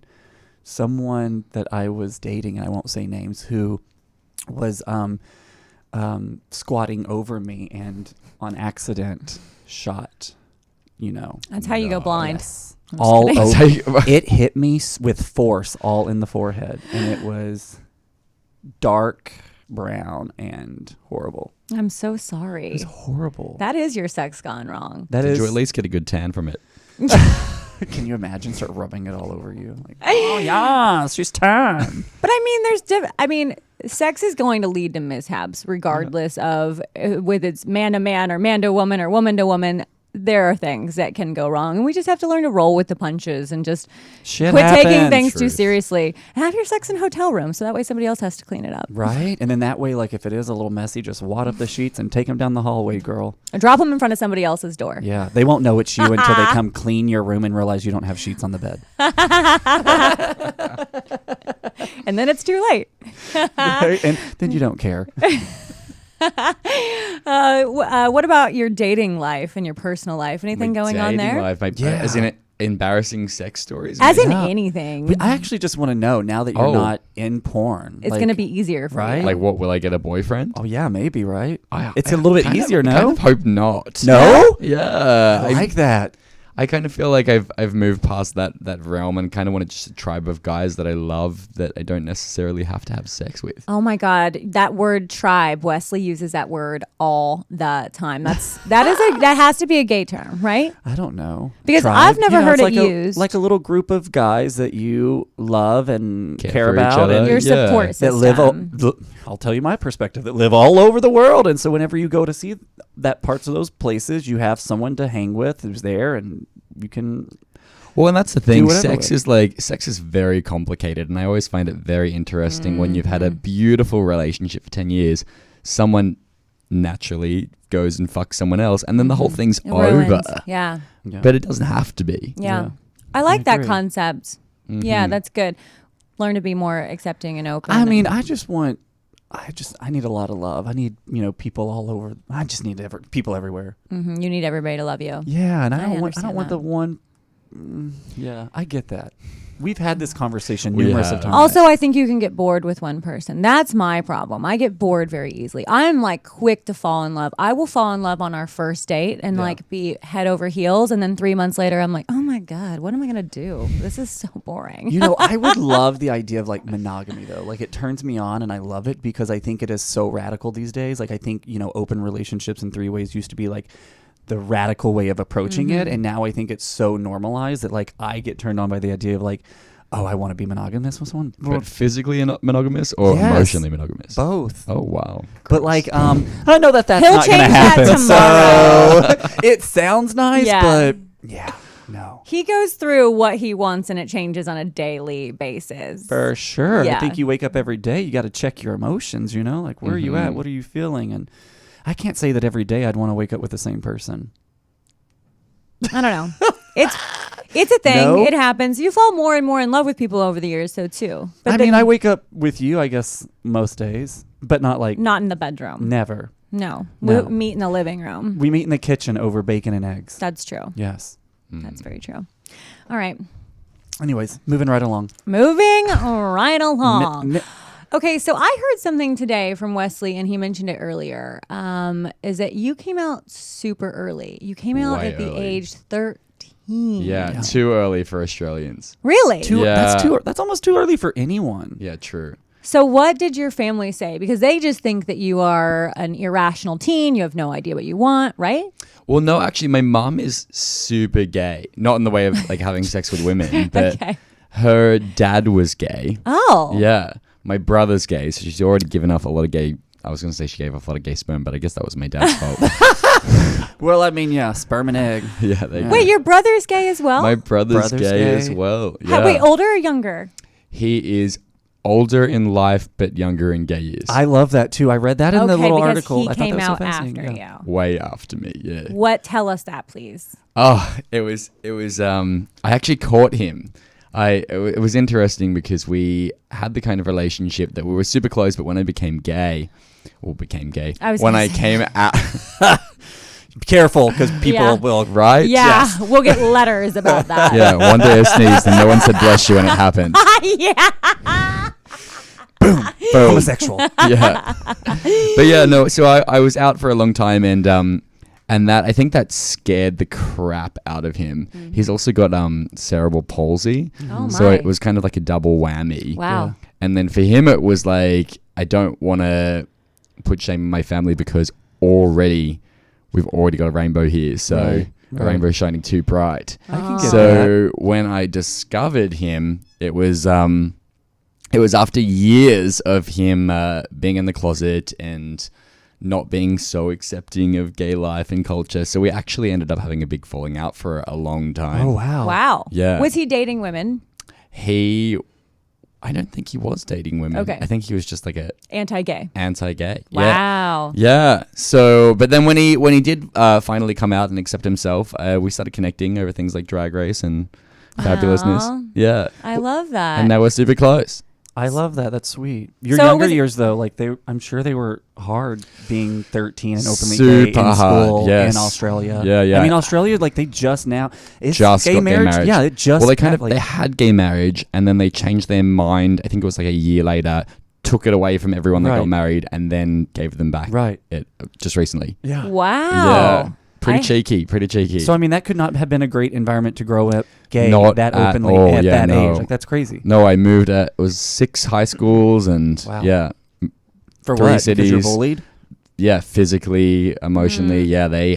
someone that I was dating, and I won't say names, who was squatting over me and on accident shot, That's how you go blind. yes, I'm just all kidding. That's over. how you- It hit me with force all in the forehead, and it was dark brown and horrible. I'm so It sorry. was horrible. That is your sex gone wrong. That Did is. you at least get a good tan from it? Can you imagine? Start rubbing it all over you. Like, oh yeah, she's tan. But I mean, sex is going to lead to mishaps regardless of with it's man to man or man to woman or woman to woman. There are things that can go wrong, and we just have to learn to roll with the punches and just Shit quit taking happens. things too Truth. seriously. And have your sex in hotel rooms, so that way somebody else has to clean it up. Right? And then that way, like if it is a little messy, just wad up the sheets and take them down the hallway, girl. Or drop them in front of somebody else's door. Yeah, they won't know it's you until they come clean your room and realize you don't have sheets on the bed. And then it's too late. Right? And then you don't care. What about your dating life and your personal life? Anything My going on dating there? life, Yeah. as in embarrassing sex stories. As in Yeah. anything. I actually just want to know now that you're Oh. not in porn. It's like- going to be easier for right? you. like, what will I get a boyfriend? Oh yeah, maybe right. I- It's I a little bit kind of- easier Kind now. of hope not. No, Yeah, I like that. I kind of feel like I've moved past that realm and kind of want just a tribe of guys that I love that I don't necessarily have to have sex with. Oh my God, that word tribe. Wesley uses that word all the time. That has to be a gay term, right? I don't know. Because I've never heard it's it like used. like a little group of guys that you love and Care care for each about, other. and Your Yeah. support that system. live. I'll tell you my perspective. That live all over the world, and so whenever you go to see that parts of those places, you have someone to hang with who's there, and you can Well, and that's the thing. whatever Sex is very complicated, and I always find it very interesting when you've had a beautiful relationship for 10 years, someone naturally goes and fucks someone else, and then the whole thing's It ruins. over. Yeah. But it doesn't have to be. Yeah. Yeah. I like that agree. concept. Yeah, that's good. Learn to be more accepting and open. I mean, I need a lot of love. I need, people all over. I just need people everywhere. You need everybody to love you. Yeah, and I don't understand want that. the one. Yeah, I get that. We've had this conversation numerous of have. times. Also, I think you can get bored with one person. That's my problem. I get bored very easily. I'm like quick to fall in love. I will fall in love on our first date and like be head over heels. And then 3 months later, I'm like, oh my God, what am I going to do? This is so boring. I would love the idea of like monogamy though. Like it turns me on and I love it because I think it is so radical these days. Like I think, open relationships in 3 ways used to be like the radical way of approaching it. And now I think it's so normalized that like I get turned on by the idea of like, oh, I want to be monogamous with someone. But physically monogamous or Yes. emotionally monogamous? Both. Oh, wow. But like, I know that that's He'll not going to change that happen. tomorrow. So it sounds nice, Yeah. but yeah, no. He goes through what he wants and it changes on a daily basis. For sure. Yeah. I think you wake up every day, you got to check your emotions, like where are you at? What are you feeling? And I can't say that every day I'd want to wake up with the same person. I don't know. It's a thing. No? It happens. You fall more and more in love with people over the years, so too. But I then mean, I wake up with you, I guess, most days, but not like not in the bedroom. never. No. No. We meet in the living room. We meet in the kitchen over bacon and eggs. That's true. Yes. That's very true. All right. Anyways, moving right along. Moving right along. N- Okay, so I heard something today from Wesley, and he mentioned it earlier, is that you came out super early. You came out Way at the early. age 13. Yeah, too early for Australians. Really? Yeah. That's almost too early for anyone. Yeah, true. So what did your family say? Because they just think that you are an irrational teen. You have no idea what you want, right? Well, no, actually, my mom is super gay. Not in the way of like having sex with women, but Okay. her dad was gay. Oh. Yeah. My brother's gay, so she's already given off a lot of gay. I was going to say she gave off a lot of gay sperm, but I guess that was my dad's fault. Well, I mean, yeah, sperm and egg. Yeah. They Wait, your brother's gay as well? My brother's Brother's gay, gay. as well. Yeah. Wait, older or younger? He is older in life, but younger in gay years. I love that too. I read that in the Okay, little because article. he I thought came that was so out fascinating. after Yeah. you. Way after me, yeah. What? Tell us that, please. Oh, it was I actually caught him. It was interesting because we had the kind of relationship that we were super close, but when I became gay, I was when gonna I say. came out, Be careful because people Yeah. will. right? Yeah, we'll get letters about that. Yeah, one day I sneezed and no one said bless you and it happened. Yeah. Boom. Homosexual. Yeah. But yeah, no, so I was out for a long time and that I think that scared the crap out of him. He's also got cerebral palsy. Oh, So my. it was kind of like a double whammy. Wow. And then for him it was like I don't want to put shame on my family because we've already got a rainbow here. So Right, the rainbow's shining too bright. I can get that. So when I discovered him, it was after years of him being in the closet and not being so accepting of gay life and culture. So we actually ended up having a big falling out for a long time. Oh wow. Wow. Yeah. Was he dating women? I don't think he was dating women. Okay. I think he was just like a Anti-gay. anti-gay. Yeah. Wow. Yeah. So, but then when he did finally come out and accept himself, we started connecting over things like Drag Race and fabulousness. Aw. Yeah. I love that. And now we're super close. I love that. That's sweet. Your So younger was it- years, though, like I'm sure they were hard being 13 and openly Super gay in hard, school yes. in Australia. Yeah, yeah. I mean, Australia, like they just now, it's Just gay got marriage. gay marriage. Yeah, it just. Well, they kind of like, they had gay marriage and then they changed their mind. I think it was like a year later, took it away from everyone that got Right. married and then gave them back. Right. Just recently. Yeah. Wow. Yeah. Pretty I- cheeky. Pretty cheeky. So I mean, that could not have been a great environment to grow up gay Not that at openly all. at Yeah, that no. age. Like that's crazy. No, I moved it was 6 high schools and Wow. yeah. For 3 what? Because cities. you're bullied. Yeah, physically, emotionally, yeah, they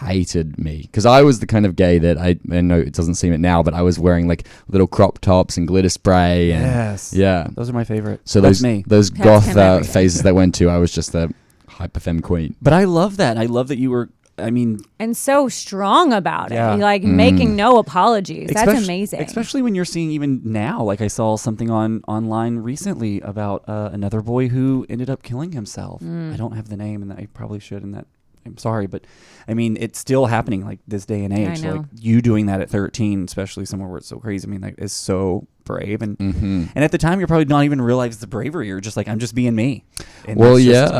hated me because I was the kind of gay that I know it doesn't seem it now, but I was wearing like little crop tops and glitter spray and Yes. yeah. Those are my favorite. So that's those me. those That's goth him every day. phases that went to, I was just the hyper femme queen. But I love that. I love that you were I mean, and so strong about Yeah. it, like making no apologies. That's especially- amazing. Especially when you're seeing even now, like I saw something online recently about another boy who ended up killing himself. I don't have the name, and I probably should. And that I'm sorry, but I mean, it's still happening like this day and age. know. Like you doing that at 13, especially somewhere where it's so crazy. I mean, that is so brave. And and at the time, you're probably not even realize the bravery. You're just like, I'm just being me. And Well, that's just,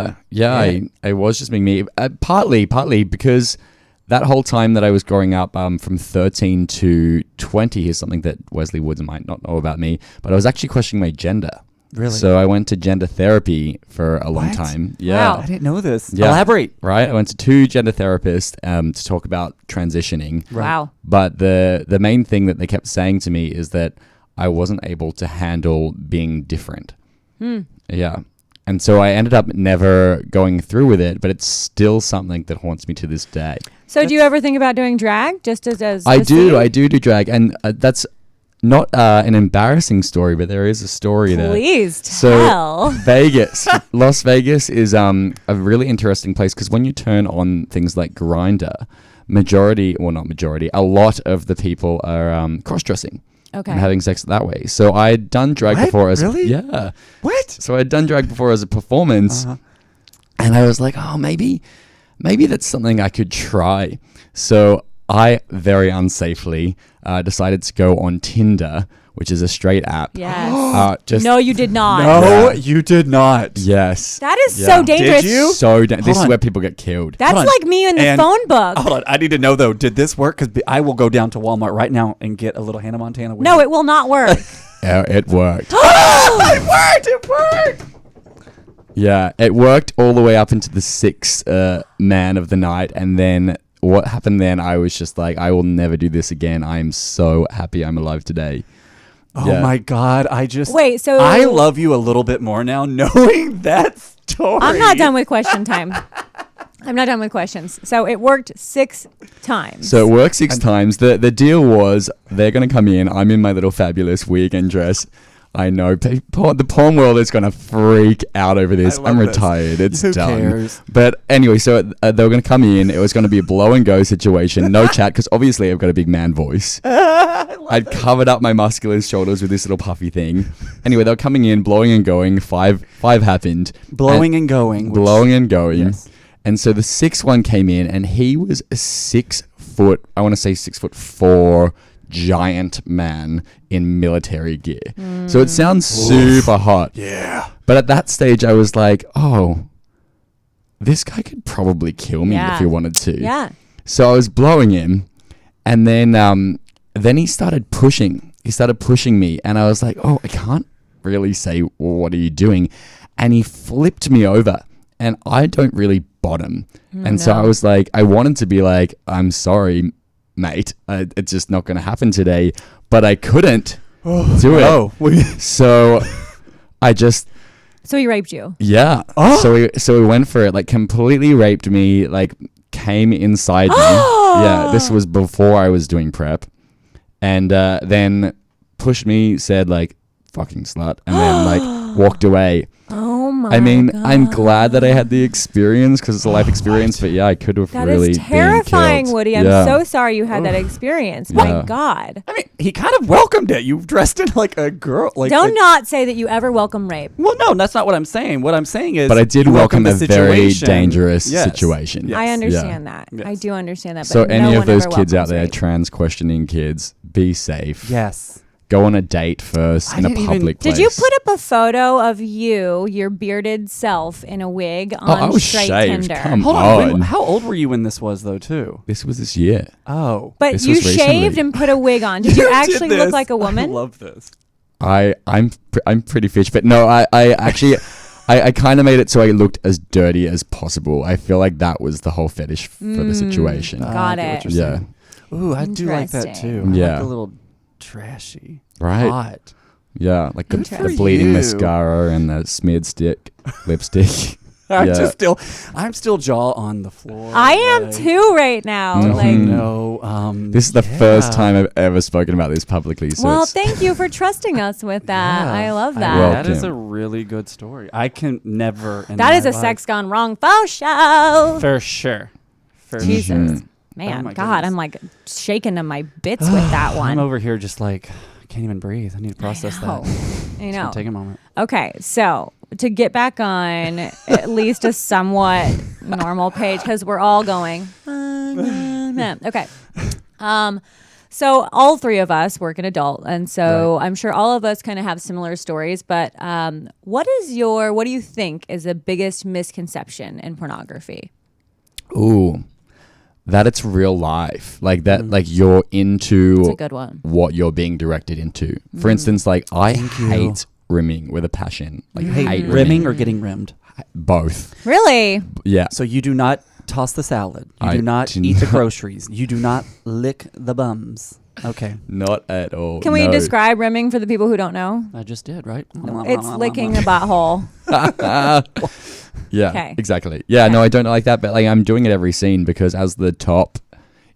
I was just being me. Partly because that whole time that I was growing up, from 13 to 20, here's something that Wesley Woods might not know about me, but I was actually questioning my gender. Really? So I went to gender therapy for a long What? time. Yeah. Wow. I didn't know this. Yeah. Elaborate. Right? I went to 2 gender therapists to talk about transitioning. Wow. But the main thing that they kept saying to me is that I wasn't able to handle being different. Yeah. And so I ended up never going through with it, but it's still something that haunts me to this day. So do you ever think about doing drag just as I a do scene? drag. And that's not an embarrassing story, but there is a story there. Please So tell. Vegas, Las Vegas is a really interesting place because when you turn on things like Grindr, a lot of the people are cross-dressing Okay. and having sex that way. So I'd done drag What? before as Really? yeah. What? So I'd done drag before as a performance, and I was like, oh, maybe that's something I could try. So I very unsafely decided to go on Tinder, which is a straight app. Yes. No, you did not. No, you did not. Yes. That is Yeah. so dangerous. Did you? This is on. where people get killed. That's Hold on. like me in the And- phone book. Hold on, I need to know though. Did this work? Because I will go down to Walmart right now and get a little Hannah Montana. No, it will not work. It worked. it worked. It worked. Yeah, it worked all the way up into the 6th man of the night, and then what happened then? I was just like, I will never do this again. I am so happy I'm alive today. Oh Yeah. my God! Wait, so I love you a little bit more now, knowing that story. I'm not done with question time. I'm not done with questions. So it worked 6 times. So it worked 6 times. The deal was they're going to come in. I'm in my little fabulous weekend dress. I know. The porn world is going to freak out over this. I love I'm this. retired. It's Who done. cares? But anyway, so they were going to come in. It was going to be a blow and go situation. No chat, because obviously I've got a big man voice. I'd covered up my muscular shoulders with this little puffy thing. Anyway, they were coming in, blowing and going. Five happened. Blowing and going. Blowing and going. Yes. And so the 6th one came in, and he was a 6 foot, I want to say 6'4" giant man in military gear. So it sounds super hot. Yeah. But at that stage, I was like, oh, this guy could probably kill me Yeah. if he wanted to. yeah. So I was blowing him, and then he started pushing. He started pushing me, and I was like, oh, I can't really say, what are you doing? And he flipped me over, and I don't really bottom. And so I was like, I wanted to be like, I'm sorry, mate. It's just not going to happen today. But I couldn't do it. Oh. So I just... So he raped you. Yeah. Oh. So we went for it, like completely raped me, like came inside me. Yeah, this was before I was doing prep. And then pushed me, said like, fucking slut, and then like walked away. Oh my I mean, God. I'm glad that I had the experience because it's a life experience, but yeah, I could have That really is terrifying, been killed. Woody. I'm Yeah. so sorry you had that experience. Yeah. My God. I mean, he kind of welcomed it. You dressed in like a girl. Like Don't not say that you ever welcome rape. Well, no, that's not what I'm saying. What I'm saying is, But I did you welcome the a very situation. dangerous Yes. situation. Yes. I understand that. Yes. I do understand that. But So any no of one those ever kids out welcomes there, rape. trans questioning kids, be safe. Yes. Go on a date first I in a didn't even- public place. Did you put up a photo of you, your bearded self, in a wig on I was Straight shaved. Tinder? Come Hold on. on. How old were you when this was, though, too? This was this year. Oh. But This you was recently. shaved and put a wig on. Did you actually did look this. like a woman? I love this. I'm pretty fish, but no, I actually I kind of made it so I looked as dirty as possible. I feel like that was the whole fetish for the situation. Got I get it. what you're Yeah. saying. Ooh, I do like that, too. Interesting. I Yeah. like a little trashy. Right. Hot. Yeah, like the Interesting. bleeding you. mascara and the smeared lipstick. Yeah. I'm still jaw on the floor. I am like, too right now. Mhm. Like, No. This is the first time I've ever spoken about this publicly. So well, it's, thank you for trusting us with that. Yeah. I love that. Well, That is a Welcome. really good story. I can never. In That my is a life- sex gone wrong faux show. For sure. For Jesus. sure. Man, Oh my God, goodness. I'm like shaking in my bits with that one. I'm over here just like, I can't even breathe. I need to process that. I It's know. gonna take a moment. Okay, so to get back on at least a somewhat normal page, because we're all going. Okay. So all three of us work in adult, and so I'm sure all of us kind of have similar stories. But what do you think is the biggest misconception in pornography? Ooh, that it's real life. Like that, like you're into That's a good one. what you're being directed into. For instance, like I hate rimming with a passion. Like Hey, hate rimming or getting rimmed? both. Really? Yeah. So you do not toss the salad. You do not eat the groceries. You do not lick the bums. Okay. Not at all. Can we no. describe rimming for the people who don't know? I just did, right? It's licking a butthole. Yeah, Okay. exactly. Yeah, no, I don't like that, but like I'm doing it every scene because as the top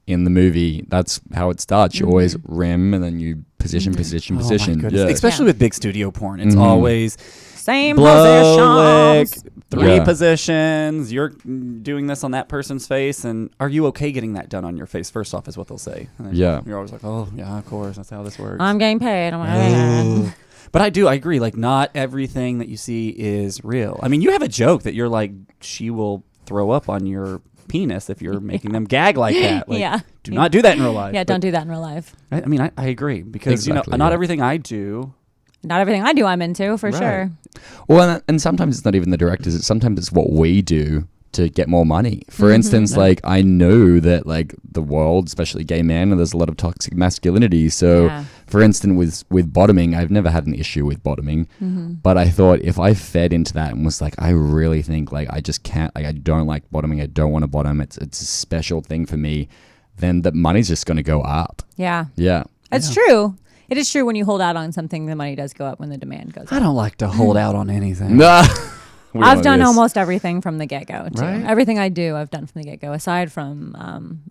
in the movie, that's how it starts. You always rim and then you position. Oh my Yeah. goodness. Especially with big studio porn. It's Mhm. always Same blow, lick, position. 3 Yeah. positions. You're doing this on that person's face, and are you okay getting that done on your face? First off, is what they'll say. And then Yeah. you're always like, oh yeah, of course, that's how this works. I'm getting paid. But I agree. Like, not everything that you see is real. I mean, you have a joke that you're like, she will throw up on your penis if you're making them gag like that. Like, Yeah. do not do that in real life. Yeah, But don't do that in real life. I mean, I agree because Exactly, not yeah. everything I do. Not everything I do I'm into, for Right. sure. Well, and sometimes it's not even the directors. Sometimes it's what we do to get more money. For instance, like I know that like the world, especially gay men, and there's a lot of toxic masculinity. So, Yeah. for instance, with bottoming, I've never had an issue with bottoming, but I thought if I fed into that and was like, I really think like I just can't, like I don't like bottoming. I don't want to bottom. It's a special thing for me. Then the money's just going to go up. Yeah. Yeah. It's true. It is true when you hold out on something, the money does go up when the demand goes I up. don't like to hold out on anything. Nah. We I've know done this. almost everything from the get-go, too. Right? Everything I do, I've done from the get-go, aside from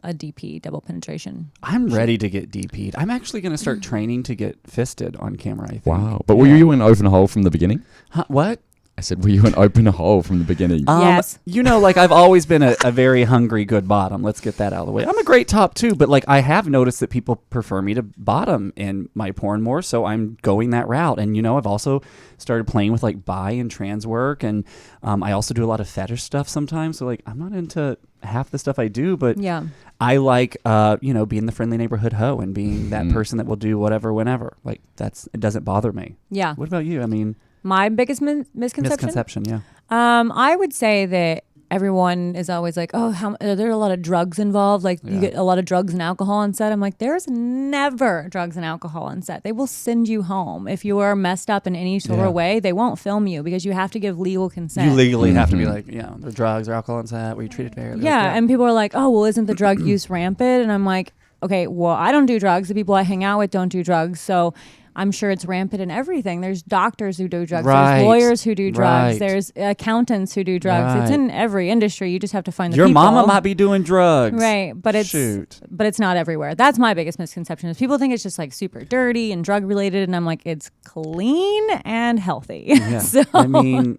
a DP, double penetration. I'm ready to get DP'd. I'm actually going to start training to get fisted on camera, I think. Wow. But were you an open hole from the beginning? Huh, what? I said, were you an open hole from the beginning? Yes. Like I've always been a very hungry, good bottom. Let's get that out of the way. I'm a great top too, but like I have noticed that people prefer me to bottom in my porn more, so I'm going that route. And I've also started playing with like bi and trans work, and I also do a lot of fetish stuff sometimes. So like I'm not into half the stuff I do, but Yeah. I like being the friendly neighborhood hoe and being that person that will do whatever, whenever. Like it doesn't bother me. Yeah. What about you? I mean, My biggest misconception? yeah. I would say that everyone is always like, oh, are there a lot of drugs involved? Like you get a lot of drugs and alcohol on set. I'm like, there's never drugs and alcohol on set. They will send you home. If you are messed up in any sort of way, they won't film you because you have to give legal consent. You legally have to be like, there are drugs or alcohol on set. Were you treated fairly? Yeah, and people are like, oh, well, isn't the drug use rampant? And I'm like, okay, well, I don't do drugs. The people I hang out with don't do drugs. So I'm sure it's rampant in everything. There's doctors who do drugs. Right. There's lawyers who do drugs. Right. There's accountants who do drugs. It's Right. in every industry. You just have to find the Your people. mama might be doing drugs. Right, but it's not everywhere. That's my biggest misconception is people think it's just like super dirty and drug related, and I'm like, it's clean and healthy. Yeah. So, I mean,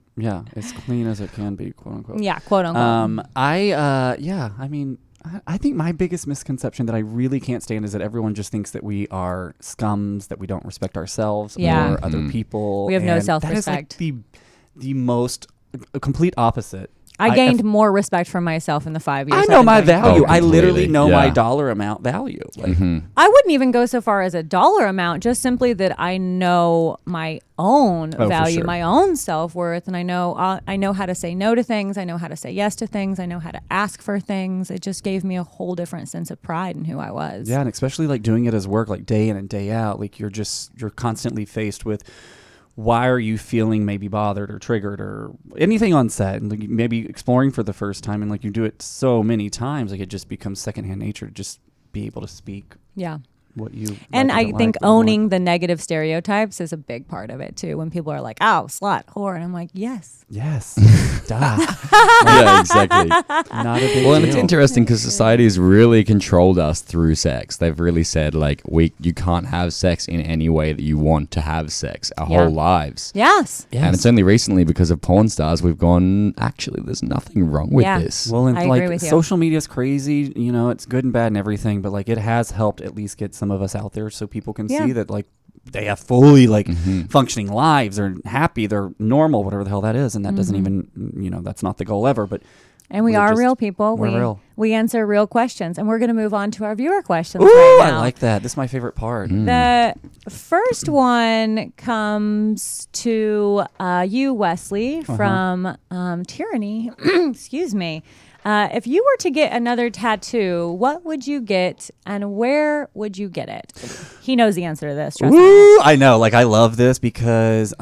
as clean as it can be, quote unquote. yeah, quote unquote. I think my biggest misconception that I really can't stand is that everyone just thinks that we are scums, that we don't respect ourselves Yeah. or other people. We have no and self-respect. That is like the most complete opposite. I gained more respect for myself in the 5 years. I I've know been my doing porn. value. Oh, I literally completely. know my Yeah. dollar amount value. Like, I wouldn't even go so far as a dollar amount, just simply that I know my own for value, sure. my own self-worth, and I know how to say no to things. I know how to say yes to things. I know how to ask for things. It just gave me a whole different sense of pride in who I was. yeah, and especially like doing it as work, like day in and day out. Like you're constantly faced with, why are you feeling maybe bothered or triggered or anything on set, and like maybe exploring for the first time, and like you do it so many times, like it just becomes secondhand nature to just be able to speak Yeah. what you And like I don't think like, what you want. owning the negative stereotypes is a big part of it too. When people are like, "Oh, slut, whore," and I'm like, "Yes." Yes. Duh. Yeah, exactly. Not a big Well, and it's deal. interesting because society has really controlled us through sex. They've really said like you can't have sex in any way that you want to have sex our Yeah. whole lives. Yes. And it's only recently because of porn stars we've gone, actually, there's nothing wrong with Yeah. this. Well, and I agree like with you. social media is crazy. You know, it's good and bad and everything, but like it has helped at least get some of us out there so people can Yeah. see that like they have fully like Mm-hmm. functioning lives. They're happy. They're normal. Whatever the hell that is, and that doesn't Mm-hmm. even that's not the goal ever. But And we we're are just- real people. we're real. We answer real questions, and we're going to move on to our viewer questions ooh, right I now. like that. This is my favorite part. The first one comes to you, Wesley, from Tyranny. Excuse me. If you were to get another tattoo, what would you get and where would you get it? He knows the answer to this. Trust me. Ooh, I know. Like I love this because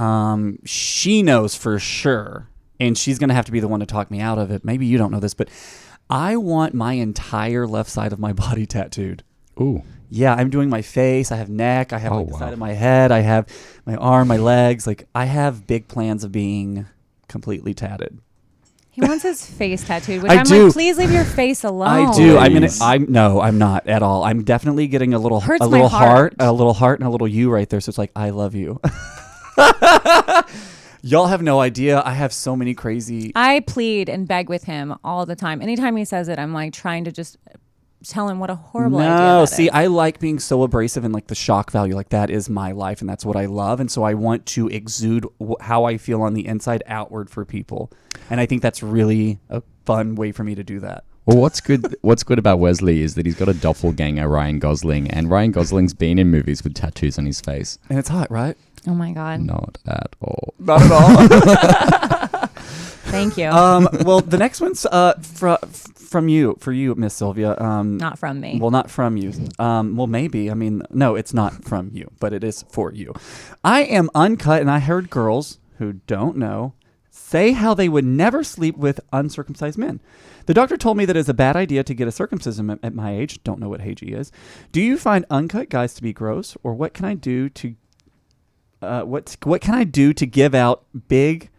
she knows for sure, and she's gonna have to be the one to talk me out of it. Maybe you don't know this, but I want my entire left side of my body tattooed. Ooh. Yeah, I'm doing my face. I have neck. I have Oh, like the wow. side of my head. I have my arm, my legs. Like I have big plans of being completely tatted. He wants his face tattooed, which I I'm do. like, please leave your face alone. I do. Please. I'm not at all. I'm definitely getting a little Hurts a my little heart. a little heart, and a little U right there. So it's like I love you. Y'all have no idea. I have so many crazy. I plead and beg with him all the time. Anytime he says it, I'm like trying to just tell him what a horrible idea No, that see, is. I like being so abrasive and like the shock value. Like that is my life, and that's what I love. And so I want to exude how I feel on the inside outward for people. And I think that's really a fun way for me to do that. Well, what's good about Wesley is that he's got a doppelganger, Ryan Gosling, and Ryan Gosling's been in movies with tattoos on his face. And it's hot, right? Oh my God. Not at all. Not at all. Thank you. Well, the next one's from you, for you, Miss Sylvia. Not from me. Well, not from you. Well, maybe. I mean, no, it's not from you, but it is for you. I am uncut, and I heard girls who don't know say how they would never sleep with uncircumcised men. The doctor told me that it's a bad idea to get a circumcision at my age. Don't know what age he is. Do you find uncut guys to be gross, or what can I do to what can I do to give out big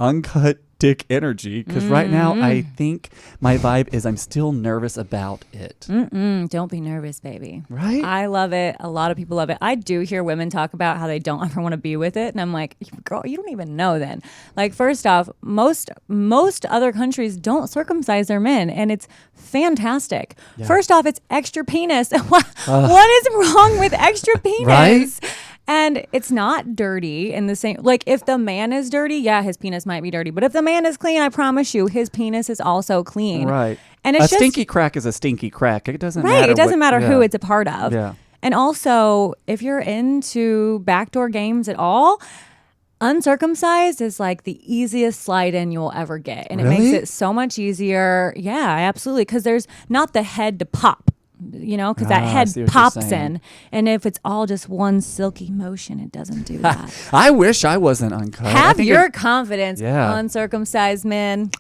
uncut dick energy? Because right now I think my vibe is I'm still nervous about it. Don't be nervous, baby. Right? I love it. A lot of people love it. I do hear women talk about how they don't ever want to be with it. And I'm like, girl, you don't even know then. Like, first off, most other countries don't circumcise their men, and it's fantastic. Yeah. First off, it's extra penis. What is wrong with extra penis? Right? And it's not dirty in the same, like if the man is dirty, yeah, his penis might be dirty. But if the man is clean, I promise you, his penis is also clean. Right. And it's a just, stinky crack is a stinky crack. It doesn't matter. right. It doesn't matter who yeah. it's a part of. Yeah. And also, if you're into backdoor games at all, uncircumcised is like the easiest slide in you'll ever get. And it Really? makes it so much easier. Yeah, absolutely. Because there's not the head to pop. You know, because that Ah, I head see what you're pops saying. in. And if it's all just one silky motion, it doesn't do that. I wish I wasn't uncut. I Have think your it- confidence, Yeah. uncircumcised men.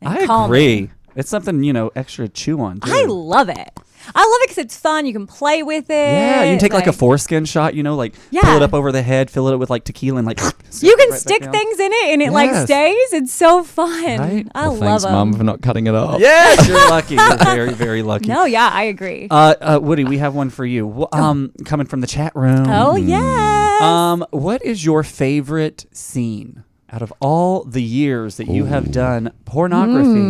and I call agree. me. It's something, extra to chew on. Too. I love it. I love it because it's fun. You can play with it. Yeah, you can take like a foreskin shot, pull Yeah. it up over the head, fill it up with like tequila and like You can right back stick down. things in it and it like Yes. stays. It's so fun. Right? I Well, love thanks, them. Mum, for not cutting it off. Yes, you're lucky. You're very, very lucky. No, yeah, I agree. Woody, we have one for you. Coming from the chat room. Oh, yes. What is your favorite scene out of all the years that you have done pornography?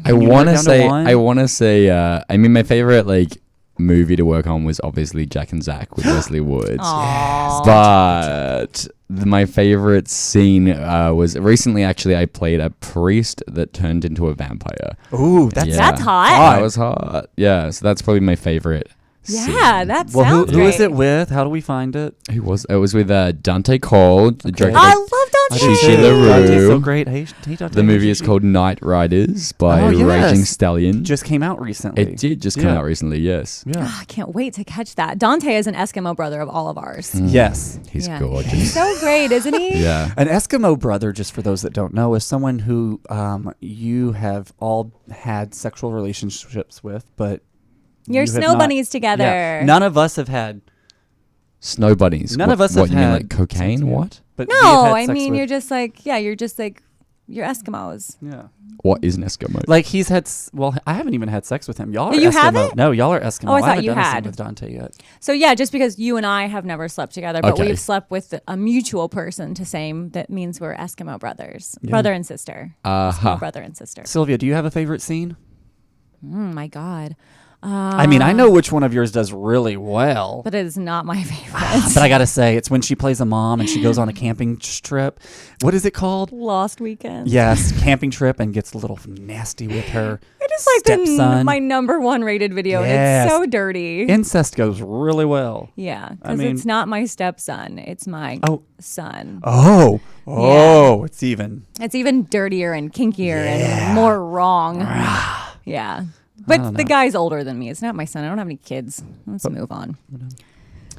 I Can you want narrow to down to say, one? my favorite movie to work on was obviously Jack and Zach with Leslie Woods. Aw. But my favorite scene was recently, actually, I played a priest that turned into a vampire. Ooh, that's Yeah. That's hot. That was hot. Yeah, so that's probably my favorite scene. Yeah, that well. sounds Who is great. it with? How do we find it? It was with Dante Cole, the director. I of- love Dante. Shishi LaRue. Dante's so great. Hey, Dante, The movie is Shishi. called Night Riders by Oh, yes. Raging Stallion. Just came out recently. It did just come Yeah. out recently, yes. Yeah. I can't wait to catch that. Dante is an Eskimo brother of all of ours. Yes. He's Yeah. gorgeous. He's so great, isn't he? Yeah. An Eskimo brother, just for those that don't know, is someone who you have all had sexual relationships with, but You're you have snow not- bunnies together. Yeah, none of us have had Snow bunnies. None What- of us What have you mean, had like cocaine? sex, yeah. What? But we No, have had I sex mean with- you're just like you're Eskimos. yeah. What is an Eskimo? Like he's had. Well, I haven't even had sex with him. Y'all are You Eskimo. haven't? No, y'all are Eskimo. Oh, I thought haven't you done a scene had. with Dante yet. So yeah, just because you and I have never slept together, but Okay. we've slept with a mutual person to same, that means we're Eskimo brothers, Yeah. brother and sister, Uh-huh. Eskimo brother and sister. Sylvia, do you have a favorite scene? My God, I mean, I know which one of yours does really well. but it is not my favorite. But I gotta say, it's when she plays a mom and she goes on a camping trip. What is it called? Lost Weekend. Yes, camping trip, and gets a little nasty with her It is like stepson. my number one rated video, and Yes. it's so dirty. Incest goes really well. Yeah, I because mean- it's not my stepson; it's my Oh. son. It's even. It's even dirtier and kinkier Yeah. and more wrong. Yeah. But don't the know. guy's older than me. It's not my son. I don't have any kids. Let's move on.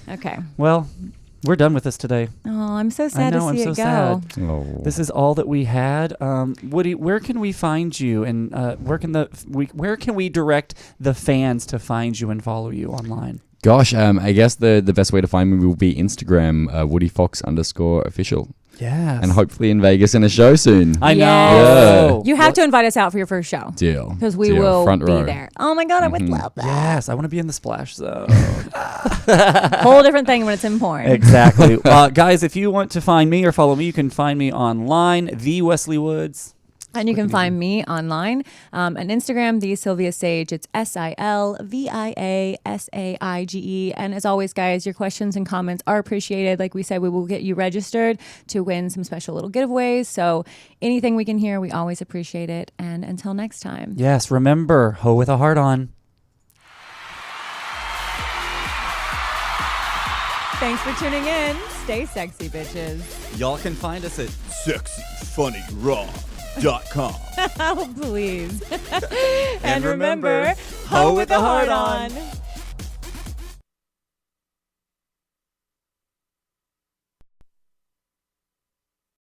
Okay. Well, we're done with this today. Oh, I'm so sad I to know, I'm see so it go. sad. Oh. This is all that we had. Woody, where can we find you, and where can we direct the fans to find you and follow you online? Gosh, I guess the best way to find me will be Instagram, WoodyFox_official. Yes. And hopefully in Vegas in a show soon. I Yes. know. You have to invite us out for your first show Deal. because we Deal. will Front be row. there. Oh my God, I would love that. Yes, I want to be in the splash zone. Whole different thing when it's in porn. Exactly. Guys, if you want to find me or follow me, you can find me online, The Wesley Woods. And you can find me online on Instagram, the Sylvia Sage. It's SILVIASAIGE. And as always, guys, your questions and comments are appreciated. Like we said, we will get you registered to win some special little giveaways. So anything we can hear, we always appreciate it. And until next time. Yes, remember, hoe with a heart on. Thanks for tuning in. Stay sexy, bitches. Y'all can find us at sexyfunnyraw.com. Oh, please. And remember, hoe with a heart on.